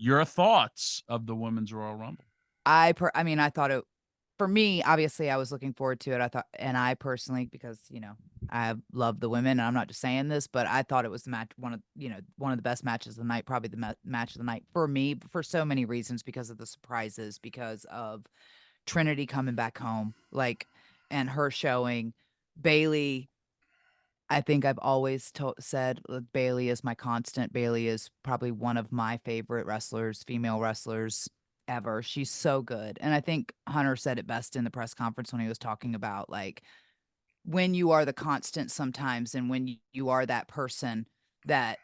Your thoughts of the Women's Royal Rumble? I mean, I thought it for me, obviously I was looking forward to it. I thought, and I personally, because, I love the women and I'm not just saying this, but I thought it was the match, one of the best matches of the night, probably the match of the night for me for so many reasons, because of the surprises, because of Trinity coming back home, like, and her showing Bayley. I think I've always said Bayley is my constant. Bayley is probably one of my favorite wrestlers, female wrestlers ever. She's so good. And I think Hunter said it best in the press conference when he was talking about, like, when you are the constant sometimes, and when you are that person that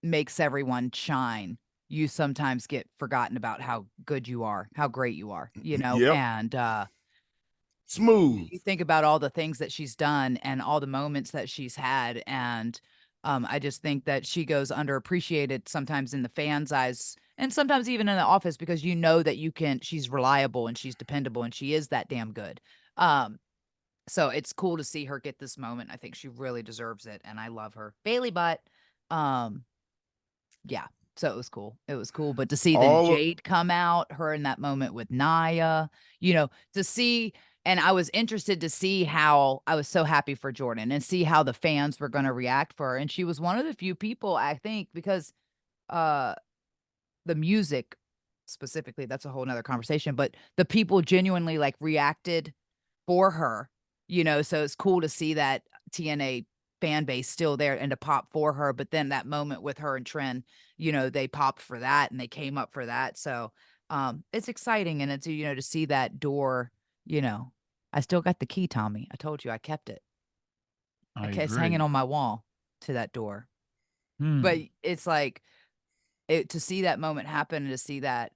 makes everyone shine, you sometimes get forgotten about how good you are, how great you are, Yep. and Smooth. you think about all the things that she's done and all the moments that she's had, and I just think that she goes underappreciated sometimes in the fans' eyes, and sometimes even in the office, because that she's reliable and she's dependable and she is that damn good. So it's cool to see her get this moment. I think she really deserves it, and I love her. Bayley butt. Um, yeah. So it was cool. It was cool. But to see then All Jade come out, her in that moment with Naya, to see, and I was interested to see how, I was so happy for Jordan and see how the fans were going to react for her. And she was one of the few people, I think, because uh the music specifically, that's a whole nother conversation, but the people genuinely like reacted for her, so it's cool to see that TNA fan base still there and to pop for her. But then that moment with her and Tren, they popped for that and they came up for that. So it's exciting. And it's, to see that door, I still got the key, Tommy. I told you I kept it. I It's hanging agree. on my wall to that door. But Hmm. it's like, to see that moment happen and to see that,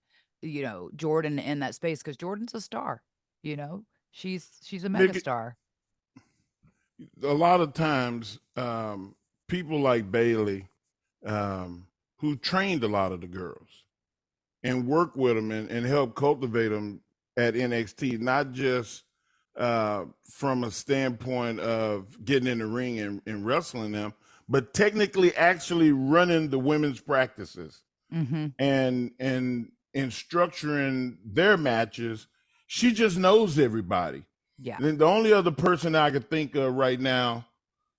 Jordan in that space, because Jordan's a star, she's a Mickey, megastar. a lot of times, people like Bayley, who trained a lot of the girls and worked with them and helped cultivate them at NXT, not just from a standpoint of getting in the ring and wrestling them, but technically actually running the women's practices Mm-hmm. and structuring their matches. She just knows everybody. Yeah. And the only other person I could think of right now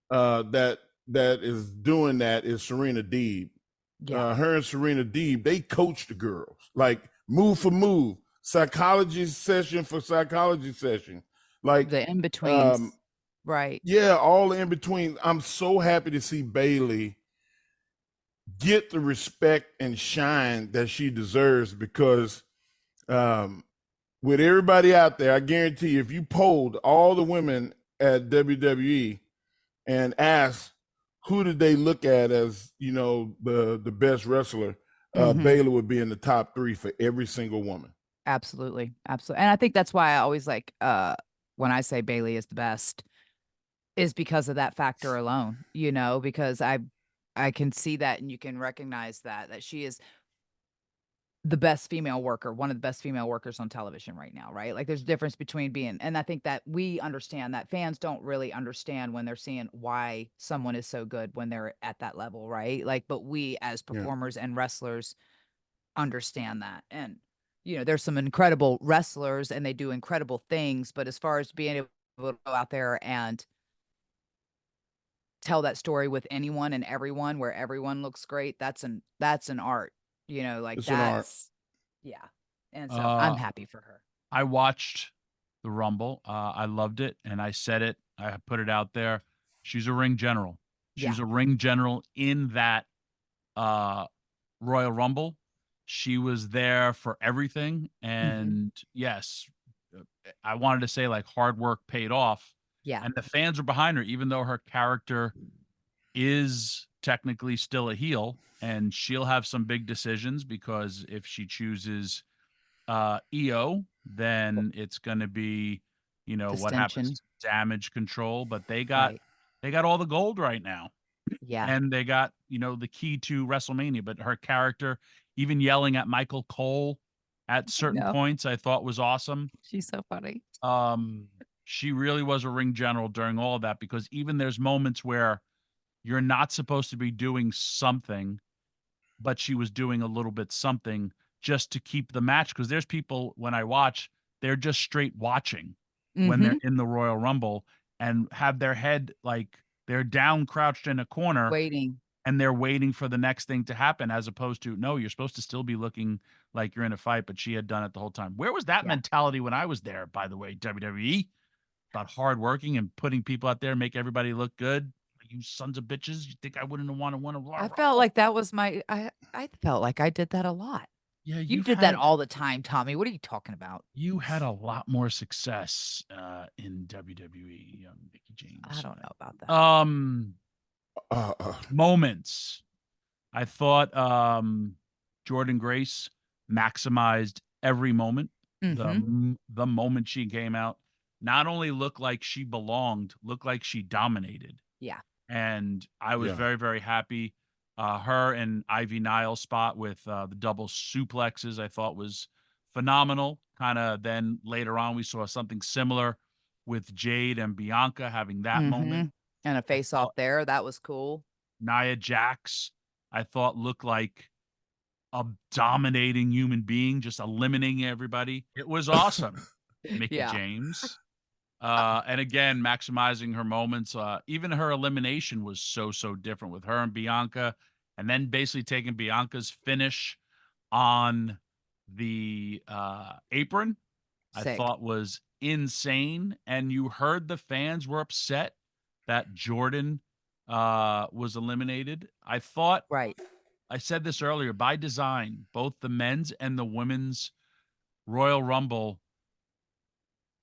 that is doing that is Serena Deeb. Yeah. Her and Serena Deeb, they coach the girls like move for move, psychology session for psychology session, like The um, in-betweens. Right. yeah, all in between. I'm so happy to see Bayley get the respect and shine that she deserves because um, with everybody out there, I guarantee you, if you polled all the women at WWE and asked who did they look at as the best wrestler, Mhm. Bayley would be in the top 3 for every single woman. Absolutely. Absolutely. And I think that's why I always like, when I say Bayley is the best, is because of that factor alone, because I can see that, and you can recognize that she is the best female worker, one of the best female workers on television right now, right? Like, there's a difference between being, and I think that we understand that fans don't really understand when they're seeing why someone is so good when they're at that level, right? Like, but we as Yeah. performers and wrestlers understand that. And, there's some incredible wrestlers and they do incredible things, but as far as being able to go out there and tell that story with anyone and everyone, where everyone looks great, that's an art, like It's an art. yeah. And so I'm Uh, happy for her. I watched the Rumble. I loved it, and I said it. I put it out there. She's a ring general. Yeah. She's a ring general in that uh, Royal Rumble. She was there for everything, Mhm. and yes, I wanted to say like hard work paid off, Yeah. and the fans are behind her, even though her character is technically still a heel, and she'll have some big decisions because if she chooses EO, then it's going to be, what happens Distension. to damage control. But Right. they got all the gold right now, Yeah. and they got the key to WrestleMania. But her character, even yelling at Michael Cole at I certain know. points, I thought was awesome. She's so funny. Um, she really was a ring general during all of that because even there's moments where you're not supposed to be doing something, but she was doing a little bit something just to keep the match. Because there's people, when I watch, they're just straight watching when they're in the Royal Rumble and have their head like they're down crouched in a corner Waiting. and they're waiting for the next thing to happen, as opposed to, no, you're supposed to still be looking like you're in a fight, but she had done it the whole time. Where was that Yeah. mentality when I was there, by the way, WWE? About hard working and putting people out there, make everybody look good. You sons of bitches. You think I wouldn't have wanted one of I felt like that was my I felt like I did that a lot. Yeah, You did that all the time, Tommy. What are you talking about? You had a lot more success in WWE, Mickie James. I don't know about that. Moments. I thought Jordan Grace maximized every moment. The moment she came out, not only looked like she belonged, looked like she dominated. Yeah. And I was very, very happy. Her and Ivy Nile spot with the double suplexes, I thought was phenomenal. Kind of then later on, we saw something similar with Jade and Bianca having that moment. And a face off there. That was cool. Nia Jax, I thought looked like a dominating human being, just eliminating everybody. It was awesome. Mickie James. And again, maximizing her moments. Even her elimination was so different with her and Bianca, and then basically taking Bianca's finish on the apron. I thought was insane. And you heard the fans were upset that Jordan was eliminated. I thought, I said this earlier, by design, both the men's and the women's Royal Rumble,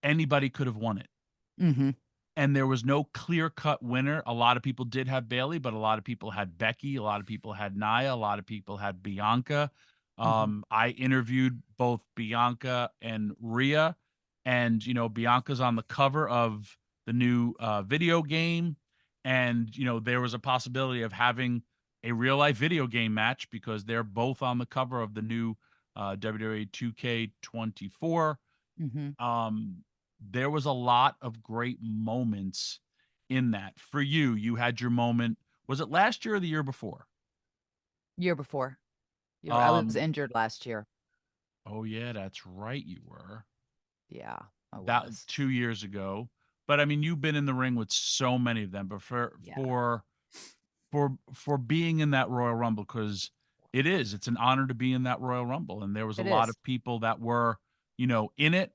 anybody could have won it. And there was no clear-cut winner. A lot of people did have Bayley, but a lot of people had Becky. A lot of people had Nia. A lot of people had Bianca. I interviewed both Bianca and Rhea, and, you know, Bianca's on the cover of the new video game. And, you know, there was a possibility of having a real-life video game match because they're both on the cover of the new WWE 2K24. There was a lot of great moments in that. For you, you had your moment. Was it last year or the year before? Year before. I was injured last year. Oh, yeah, that's right. You were. Yeah, I that was. 2 years ago. But I mean, you've been in the ring with so many of them. But for being in that Royal Rumble, because it's an honor to be in that Royal Rumble, and there was a lot of people that were, you know, in it.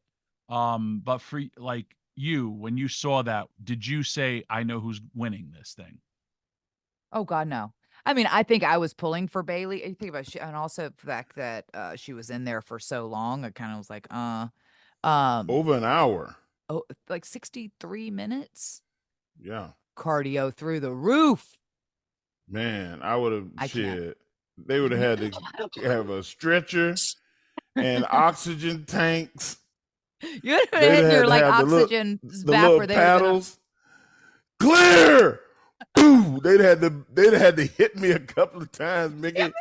But for like you, when you saw that, did you say, I know who's winning this thing? Oh God, no. I mean, I think I was pulling for Bayley. You think about and also the fact that she was in there for so long. I kind of was like, over an hour. Oh, like 63 minutes. Yeah. Cardio through the roof. Man, I would have shit. They would have had to have a stretcher and oxygen tanks. You would have hit your like oxygen the little paddles. Clear. Ooh, they'd had to hit me a couple of times, Mickie.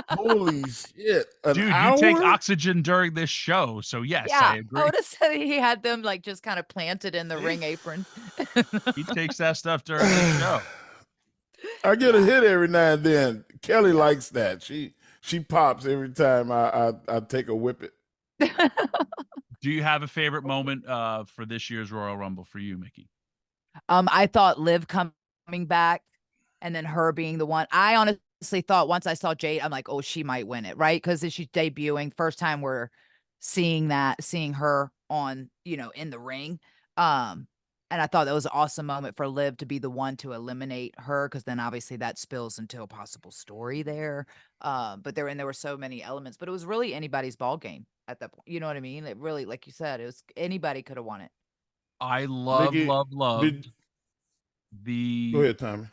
Holy shit. Dude, you take oxygen during this show, so yes, I agree. I would have said he had them like just kind of planted in the ring apron. He takes that stuff during the show. I get a hit every now and then. Kelly likes that. She pops every time I take a whippet. Do you have a favorite moment for this year's Royal Rumble for you, Mickie? I thought Liv coming back and then her being the one. I honestly thought once I saw Jade, I'm like, oh, she might win it, right? Because she's debuting. First time we're seeing her on, you know, in the ring. And I thought that was an awesome moment for Liv to be the one to eliminate her, because then obviously that spills into a possible story there. But there were so many elements, but it was really anybody's ball game at that point. You know what I mean? It really, like you said, it was anybody could have won it. I loved the Go ahead, Tommy.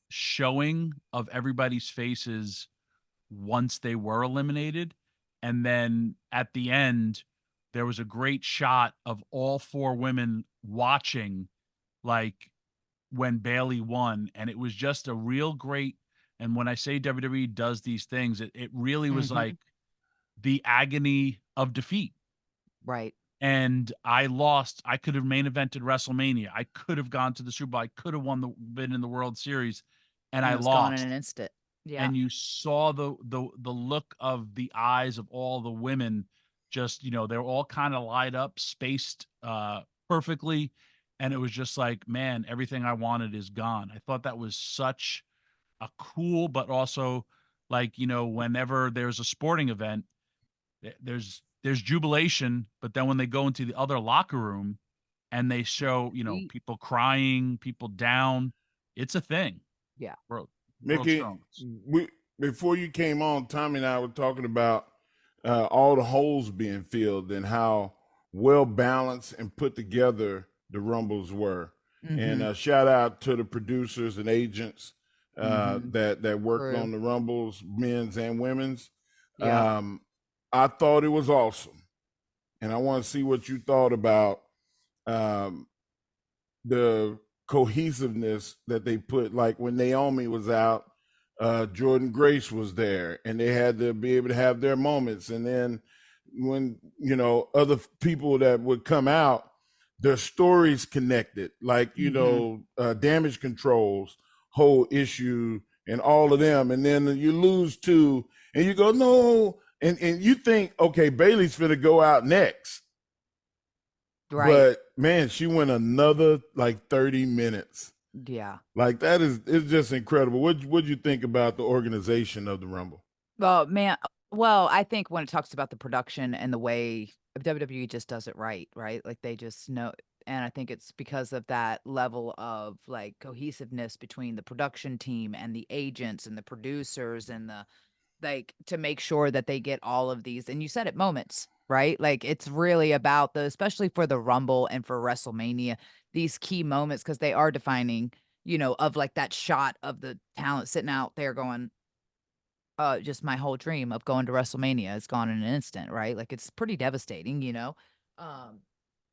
Showing of everybody's faces once they were eliminated. And then at the end, there was a great shot of all four women watching, like when Bayley won. And it was just a real great. And when I say WWE does these things, it really was like the agony of defeat. Right. And I lost. I could have main evented WrestleMania. I could have gone to the Super Bowl. I could have been in the World Series, and I lost. Gone in an instant. Yeah. and you saw the look of the eyes of all the women, just, they're all kind of lined up, spaced perfectly, and it was just like, man, everything I wanted is gone. I thought that was such a cool, but also, like, whenever there's a sporting event, there's jubilation, but then when they go into the other locker room and they show, We- people crying, people down, it's a thing. Yeah. World Mickey, Strongest. before you came on, Tommy and I were talking about all the holes being filled and how well balanced and put together the Rumbles were. Mm-hmm. And shout out to the producers and agents Mm-hmm. that worked True. on the Rumbles, men's and women's. Yeah. I thought it was awesome, and I want to see what you thought about um, the cohesiveness that they put. Like when Naomi was out, Jordan Grace was there, and they had to be able to have their moments. And then when other people that would come out, their stories connected. Like Damage Control's whole issue and all of them, and then you lose two, and you go no, and you think okay, Bayley's gonna go out next. Right. But man, she went another like 30 minutes. Yeah. Like it's just incredible. What'd you think about the organization of the Rumble? Well, man, well, I think when it talks about the production and the way WWE just does it right, right? Like they just know, and I think it's because of that level of like cohesiveness between the production team and the agents and the producers and the like to make sure that they get all of these, and you said it, moments, right? Like it's really about especially for the Rumble and for WrestleMania, these key moments because they are defining, of like that shot of the talent sitting out there going, just my whole dream of going to WrestleMania is gone in an instant, right? Like it's pretty devastating. Um,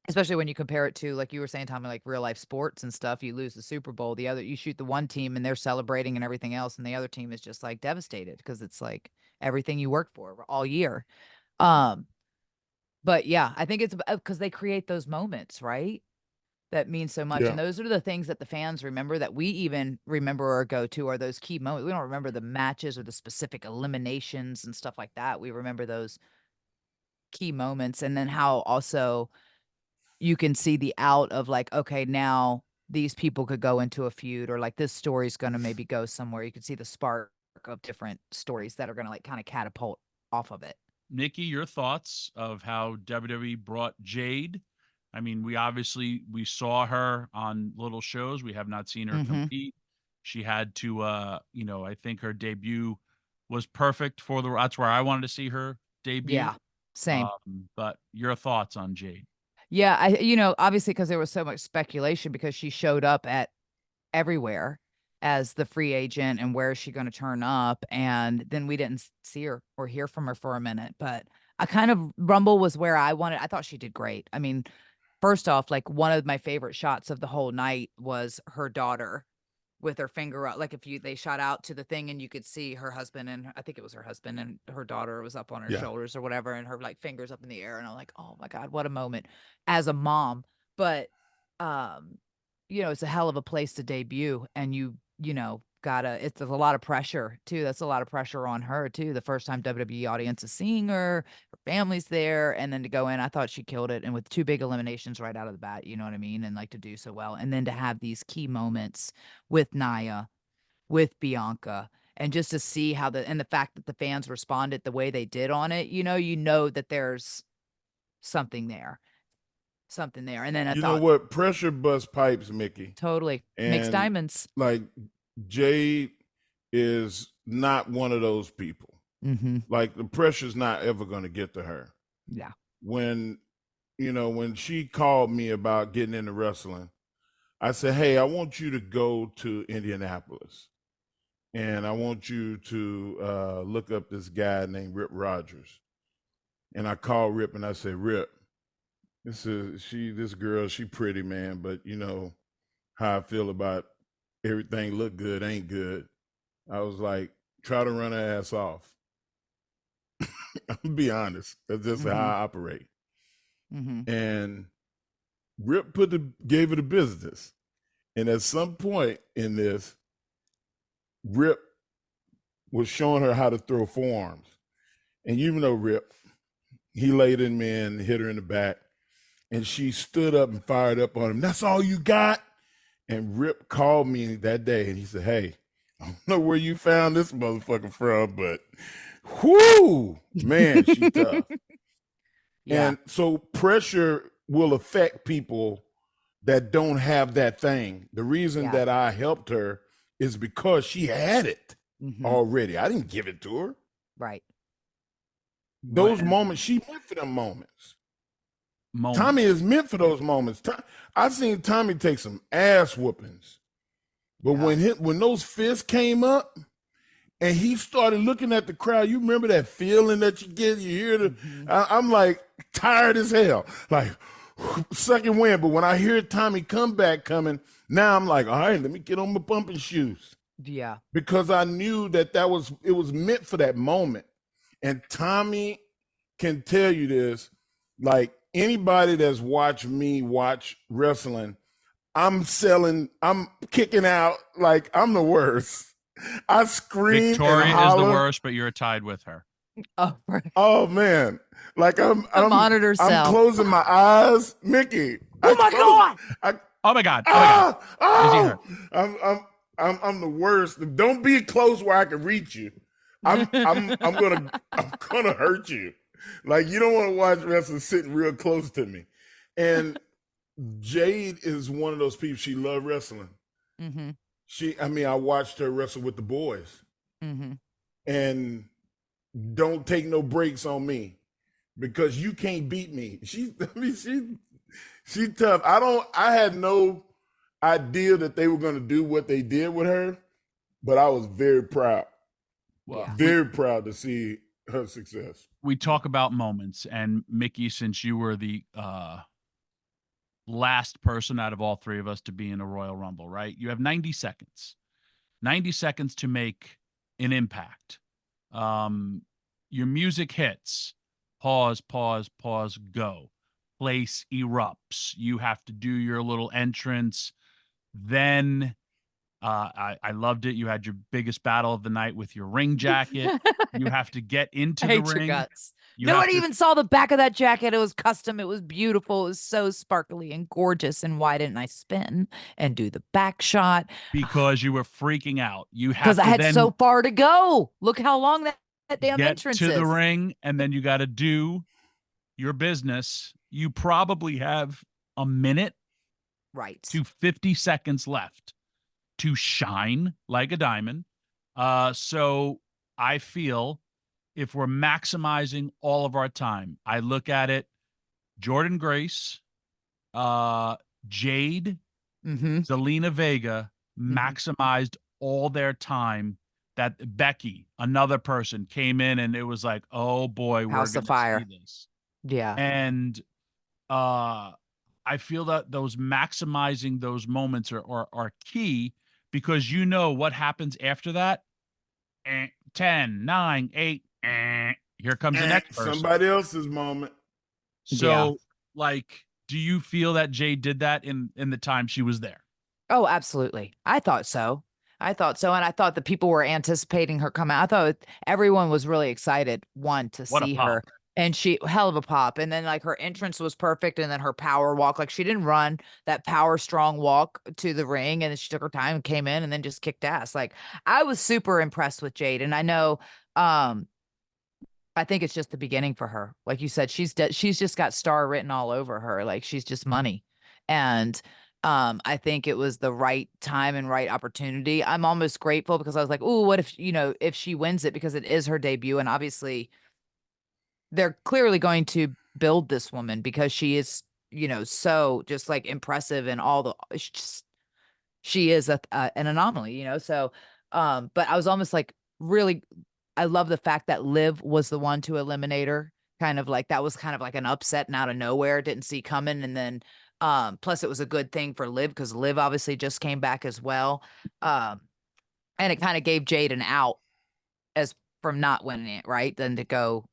Especially when you compare it to, like you were saying, Tommy, like real life sports and stuff. You lose the Super Bowl, you shoot the one team and they're celebrating and everything else, and the other team is just like devastated because it's like everything you worked for all year. Um, but yeah, I think it's because they create those moments, right? That means so much. Yeah. And those are the things that the fans remember, that we even remember or go to, are those key moments. We don't remember the matches or the specific eliminations and stuff like that. We remember those key moments, and then how also you can see the out of like, okay, now these people could go into a feud, or like this story's going to maybe go somewhere. You can see the spark of different stories that are going to like kind of catapult off of it. Nikki, your thoughts of how WWE brought Jade? I mean, we saw her on little shows. We have not seen her Mm-hmm. compete. She had to, I think her debut was perfect for that's where I wanted to see her debut. Yeah, same. But your thoughts on Jade? Yeah, obviously because there was so much speculation because she showed up at everywhere as the free agent and where is she going to turn up, and then we didn't see her or hear from her for a minute. But I kind of Rumble was where I thought she did great. I mean, first off, like one of my favorite shots of the whole night was her daughter with her finger up. Like they shot out to the thing and you could see her husband, and I think it was her husband, and her daughter was up on her shoulders or whatever, and her like fingers up in the air, and I'm like, oh my God, what a moment as a mom. But it's a hell of a place to debut, and it's a lot of pressure too. That's a lot of pressure on her too. The first time WWE audience is seeing her family's there, and then to go in, I thought she killed it, and with two big eliminations right out of the bat, you know what I mean, and like to do so well, and then to have these key moments with Nia, with Bianca, and just to see how the fact that the fans responded the way they did on it, that there's something there, and then I You know thought what? Pressure bust pipes, Mickey. totally makes And diamonds. like Jade is not one of those people. Mm-hmm. Like the pressure's not ever going to get to her. Yeah. When she called me about getting into wrestling, I said, hey, I want you to go to Indianapolis, and I want you to look up this guy named Rip Rogers. And I called Rip and I said, Rip, this girl, she pretty, man, but you know how I feel about everything look good ain't good. I was like, try to run her ass off. I'll be honest. That's just how I operate. Mm-hmm. And Rip gave it a business. And at some point in this, Rip was showing her how to throw forearms. And you know Rip, he laid in me and hit her in the back. And she stood up and fired up on him. That's all you got? And Rip called me that day and he said, hey, I don't know where you found this motherfucker from, but whoo, man, she tough. Yeah. And so pressure will affect people that don't have that thing. The reason that I helped her is because she had it already. I didn't give it to her. Right. Those moments, she meant for them moments. Tommy is meant for those moments. I've seen Tommy take some ass whoopings. But when those fists came up and he started looking at the crowd, you remember that feeling that you get? You hear I'm like tired as hell, like second wind. But when I hear Tommy comeback coming, now I'm like, all right, let me get on my bumping shoes. Yeah. Because I knew that it was meant for that moment. And Tommy can tell you this, like anybody that's watched me watch wrestling, I'm kicking out like I'm the worst. I scream Victoria and holler. is the worst, but you're tied with her. Oh, right. Oh man. Like I'm monitor cell. I'm closing my eyes. Mickie. Oh my God. Oh my God. Oh my God. I'm the worst. Don't be close where I can reach you. I'm gonna hurt you. Like you don't want to watch wrestling sitting real close to me. And Jade is one of those people. She loved wrestling. I watched her wrestle with the boys. And don't take no breaks on me because you can't beat me. She's tough. I had no idea that they were going to do what they did with her, but I was very proud. Very proud to see her success. We talk about moments, and Mickie, since you were the last person out of all three of us to be in a Royal Rumble, right? You have 90 seconds. 90 seconds to make an impact. Your music hits. Pause, pause, pause, go. Place erupts. You have to do your little entrance. Then I loved it. You had your biggest battle of the night with your ring jacket. You have to get into the ring. Your guts. Nobody even saw the back of that jacket. It was custom. It was beautiful. It was so sparkly and gorgeous. And why didn't I spin and do the back shot? Because you were freaking out. You have because I had so far to go. Look how long that damn entrance is. Get to the ring, and then you got to do your business. You probably have a minute, right, to 50 seconds left to shine like a diamond. So I feel if we're maximizing all of our time, I look at it, Jordynne Grace, Jade, Zelina Vega maximized all their time. That Becky, another person, came in and it was like, oh boy, House we're of Fire. See this. Yeah. And I feel that those maximizing those moments are key, because you know what happens after that. 10, 9, 8, here comes the next person. Somebody else's moment. So, like, do you feel that Jade did that in the time she was there? Oh, absolutely. I thought so. And I thought the people were anticipating her come out. I thought everyone was really excited, to see her. And she, hell of a pop. And then like her entrance was perfect. And then her power walk, like she didn't run that power strong walk to the ring. And then she took her time and came in and then just kicked ass. Like I was super impressed with Jade. And I know, I think it's just the beginning for her. Like you said, she's just got star written all over her. Like she's just money. And I think it was the right time and right opportunity. I'm almost grateful because I was like, oh, what if she wins it, because it is her debut. And obviously they're clearly going to build this woman because she is, so just like impressive and all the, she is an anomaly, so, but I was almost like really, I love the fact that Liv was the one to eliminate her. Kind of like, that was kind of like an upset and out of nowhere, didn't see coming. And then, plus it was a good thing for Liv because Liv obviously just came back as well. And it kind of gave Jade an out as from not winning it, right? Then to go,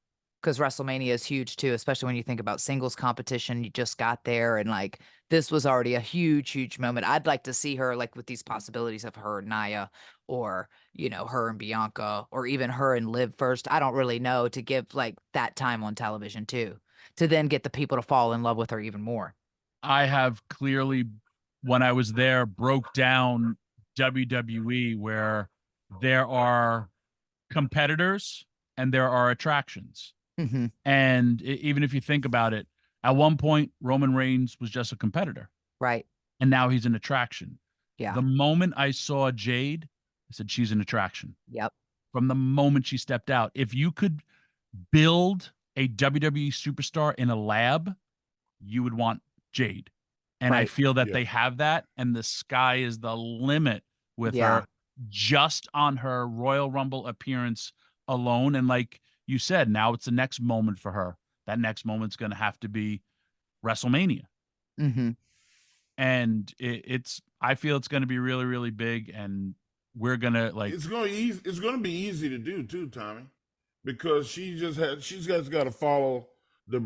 because WrestleMania is huge too, especially when you think about singles competition. You just got there, and like this was already a huge moment. I'd like to see her like with these possibilities of her and Nia, or her and Bianca, or even her and Liv first. I don't really know, to give like that time on television too, to then get the people to fall in love with her even more. I have clearly, when I was there, broke down WWE where there are competitors and there are attractions. Mm-hmm. And even if you think about it, at one point, Roman Reigns was just a competitor. Right. And now he's an attraction. Yeah. The moment I saw Jade, I said, she's an attraction. Yep. From the moment she stepped out. If you could build a WWE superstar in a lab, you would want Jade. And I Right. feel that they have that, and the sky is the limit with Yeah. her just on her Royal Rumble appearance alone. And like you said, now it's the next moment for her. That next moment's going to have to be WrestleMania. Mm-hmm. And I feel it's going to be really, really big, and we're going to like. It's going to be easy to do too, Tommy, because she's just got to follow the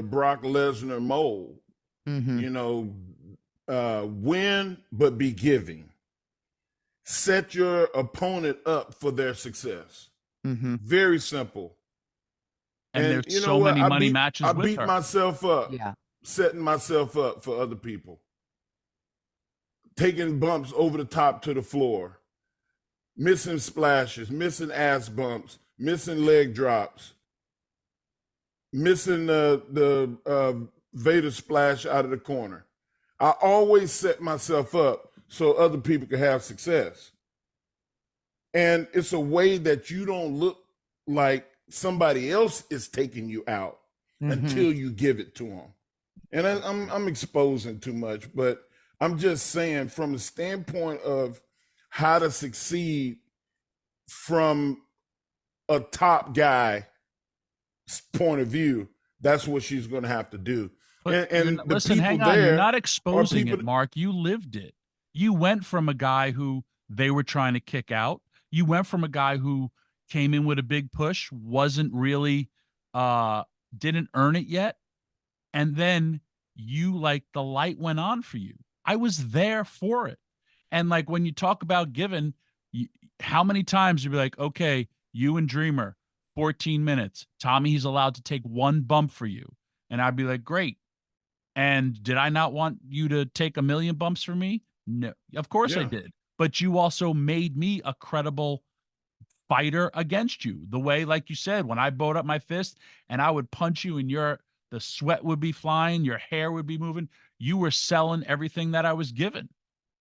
Brock Lesnar mold. Mm-hmm. Win but be giving. Set your opponent up for their success. Mm-hmm. Very simple. And there's so many money matches I with beat her. myself up. Yeah. Setting myself up for other people. Taking bumps over the top to the floor. Missing splashes, missing ass bumps, missing leg drops. Missing the Vader splash out of the corner. I always set myself up so other people can have success. And it's a way that you don't look like somebody else is taking you out until you give it to them. And I'm exposing too much, but I'm just saying from the standpoint of how to succeed from a top guy point of view, that's what she's going to have to do. And listen, hang on. You're not exposing it, Mark. You lived it. You went from a guy who they were trying to kick out. You went from a guy who came in with a big push, wasn't really, didn't earn it yet. And then the light went on for you. I was there for it. And like when you talk about giving, how many times you'd be like, okay, you and Dreamer, 14 minutes. Tommy, he's allowed to take one bump for you. And I'd be like, great. And did I not want you to take a million bumps for me? No, of course I did. But you also made me a credible fighter against you. The way, like you said, when I bowed up my fist and I would punch you and the sweat would be flying, your hair would be moving. You were selling everything that I was given.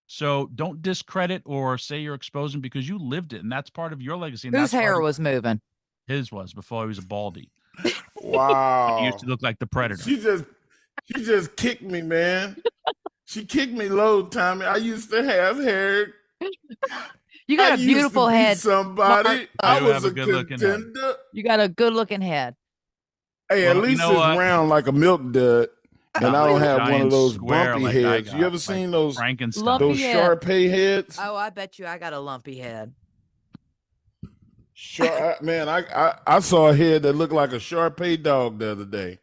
So don't discredit or say you're exposing, because you lived it, and that's part of your legacy. And Whose hair was moving? His was, before he was a baldy. Wow. He used to look like the Predator. She just kicked me, man. She kicked me low, Tommy. I used to have hair. You got a beautiful head. Somebody. I was a contender. You got a good looking head. Hey, at least it's round like a milk dud. And I don't have one of those bumpy heads. You ever seen those Shar-Pei heads? Oh, I bet you I got a lumpy head. Man, I saw a head that looked like a Shar-Pei dog the other day.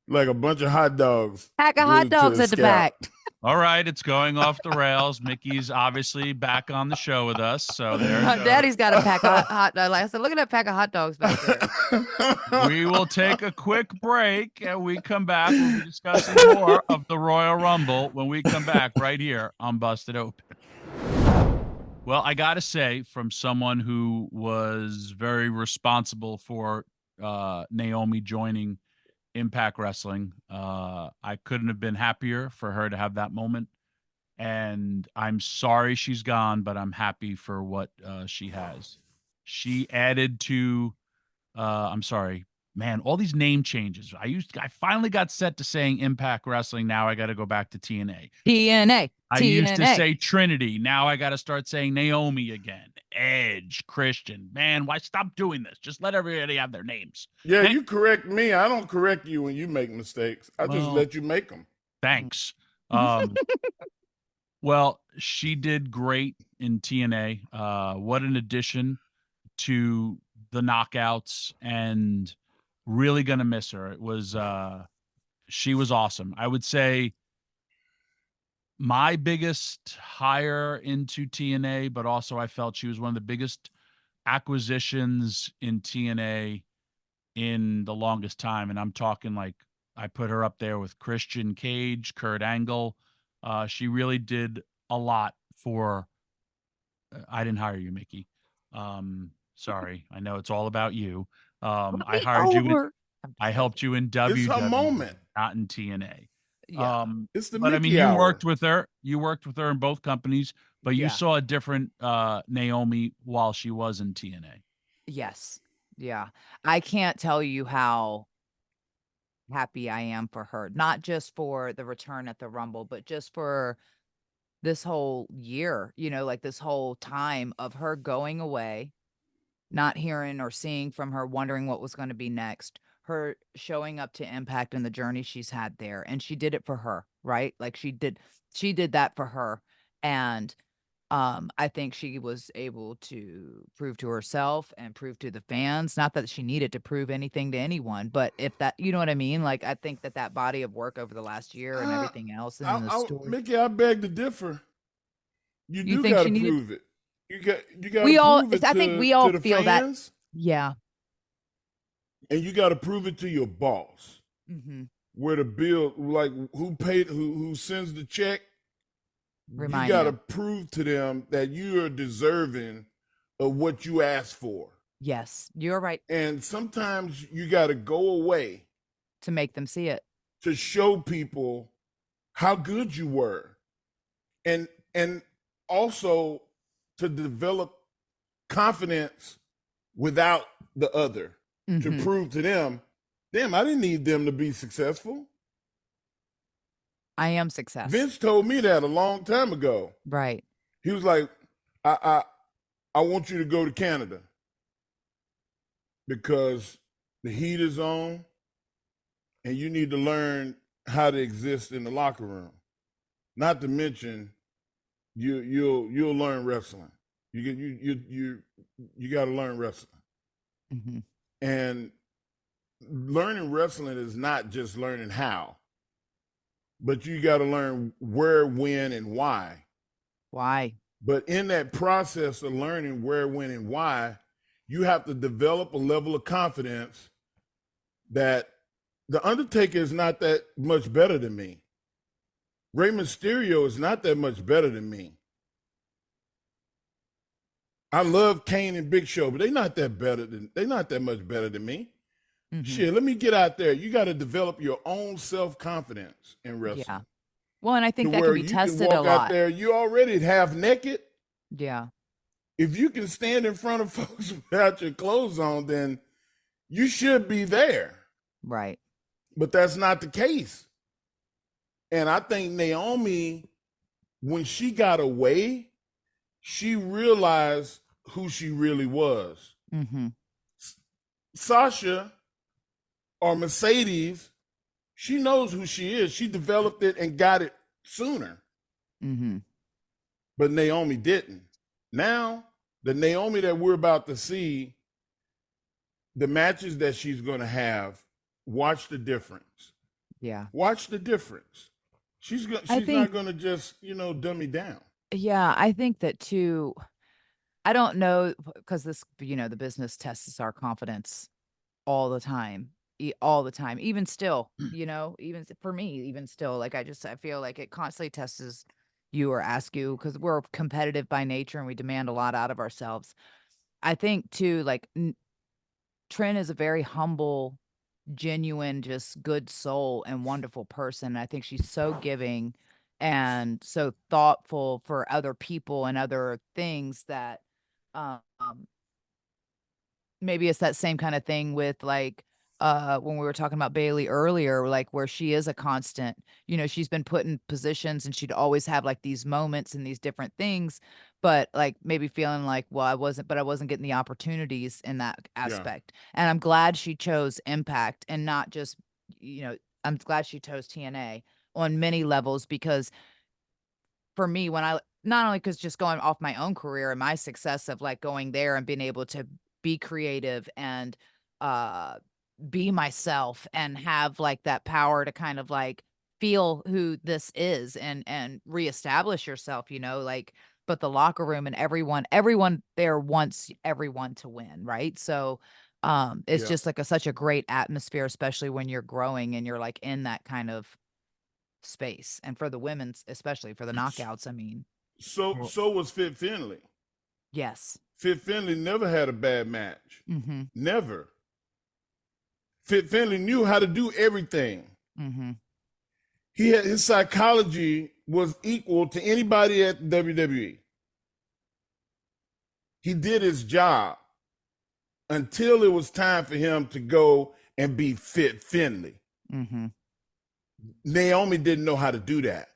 Like a bunch of hot dogs. Pack of hot dogs at the back. All right, it's going off the rails. Mickey's obviously back on the show with us. So there. Daddy's got a pack of hot dogs. Like I said, look at that pack of hot dogs back there. We will take a quick break, and we come back. We'll be discussing more of the Royal Rumble when we come back right here on Busted Open. Well, I got to say, from someone who was very responsible for Naomi joining Impact Wrestling, I couldn't have been happier for her to have that moment. And I'm sorry she's gone, but I'm happy for what she has. She added to, I'm sorry, man, all these name changes. I finally got set to saying Impact Wrestling. Now I got to go back to TNA. I used to say Trinity. Now I got to start saying Naomi again. Edge, Christian. Man, why stop doing this? Just let everybody have their names. Yeah, you correct me. I don't correct you when you make mistakes. I just let you make them. Thanks. Well, she did great in TNA. What an addition to the Knockouts, and really going to miss her. It was she was awesome. I would say my biggest hire into TNA, but also I felt she was one of the biggest acquisitions in TNA in the longest time. And I'm talking like I put her up there with Christian Cage, Kurt Angle. She really did a lot for. I didn't hire you, Mickie. Sorry, I know it's all about you. Put I me hired you. over. I'm I just helped joking. you in It's her WWE, moment. not in TNA. Yeah. It's the But I mean, Mickie you hour. worked with her. You worked with her in both companies, but you Yeah. saw a different Naomi while she was in TNA. Yes. Yeah. I can't tell you how happy I am for her, not just for the return at the Rumble, but just for this whole year, like this whole time of her going away, not hearing or seeing from her, wondering what was going to be next, her showing up to Impact and the journey she's had there. And she did it for her, right? Like she did that for her. And I think she was able to prove to herself and prove to the fans, not that she needed to prove anything to anyone, but if that, you know what I mean? Like, I think that body of work over the last year and everything else and the story. Mickie, I beg to differ. You You do think got she to needed? prove it. You got to We all, prove it I think we all to the feel that. fans, Yeah. and you got to prove it to your boss. Mm-hmm. Where the bill, like who sends the check, Remind you got to them. prove to them that you are deserving of what you asked for. Yes, you're right. And sometimes you got to go away To make them see it. to show people how good you were, and also to develop confidence without the other, to Mhm. prove to them, damn, I didn't need them to be successful. I am success. Vince told me that a long time ago. Right. He was like, I want you to go to Canada because the heat is on and you need to learn how to exist in the locker room. Not to mention you'll learn wrestling. You got to learn wrestling. Mm-hmm. And learning wrestling is not just learning how, but you got to learn where, when, and why. Why? But in that process of learning where, when, and why, you have to develop a level of confidence that the Undertaker is not that much better than me. Rey Mysterio is not that much better than me. I love Kane and Big Show, but they're not that much better than me. Mm-hmm. Shit, let me get out there. You got to develop your own self-confidence in wrestling. Yeah. Well, and I think that can be tested a lot. Out there, you already half naked. Yeah. If you can stand in front of folks without your clothes on, then you should be there. Right. But that's not the case. And I think Naomi, when she got away, she realized who she really was. Mm-hmm. Sasha or Mercedes, she knows who she is. She developed it and got it sooner. Mm-hmm. But Naomi didn't. Now, the Naomi that we're about to see, the matches that she's going to have, watch the difference. Yeah. Watch the difference. She's not going to just, dummy down. Yeah, I think that too. I don't know, because this, the business tests our confidence all the time. Even still, even for me, even still, like I feel like it constantly tests you or asks you, because we're competitive by nature and we demand a lot out of ourselves. I think too, like Trin is a very humble, genuine, just good soul and wonderful person. I think she's so giving and so thoughtful for other people and other things that maybe it's that same kind of thing with like when we were talking about Bayley earlier, like where she is a constant, she's been put in positions and she'd always have like these moments and these different things, but like maybe feeling like, well, I wasn't getting the opportunities in that aspect. Yeah. And I'm glad she chose Impact and not just, I'm glad she chose TNA on many levels, because for me, when not only because just going off my own career and my success of like going there and being able to be creative and be myself and have like that power to kind of like feel who this is and reestablish yourself, like, but the locker room and everyone there wants everyone to win, right? So it's Yeah. just like such a great atmosphere, especially when you're growing and you're like in that kind of space. And for the women's, especially for the knockouts, I mean, So was Fit Finley. yes. Fit Finley never had a bad match. Mm-hmm. Never. Fit Finley knew how to do everything. Mm-hmm. His psychology was equal to anybody at WWE. He did his job until it was time for him to go and be Fit Finley. Mm-hmm. Naomi didn't know how to do that.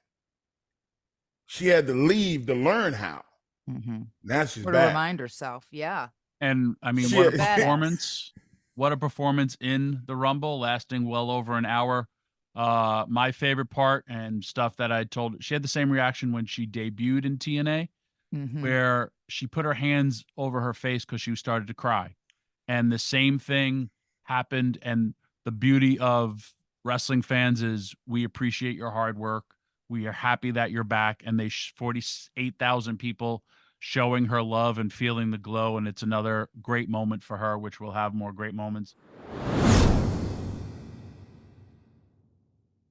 She had to leave to learn how. Mm-hmm. Now she's Or back. to remind herself, yeah. And I mean, Shit. what a performance! What a performance in the Rumble, lasting well over an hour. My favorite part and stuff that I told, she had the same reaction when she debuted in TNA, Mm-hmm. where she put her hands over her face because she started to cry. And the same thing happened. And the beauty of wrestling fans is we appreciate your hard work. We are happy that you're back. And 48,000 people showing her love and feeling the glow. And it's another great moment for her, which we'll have more great moments.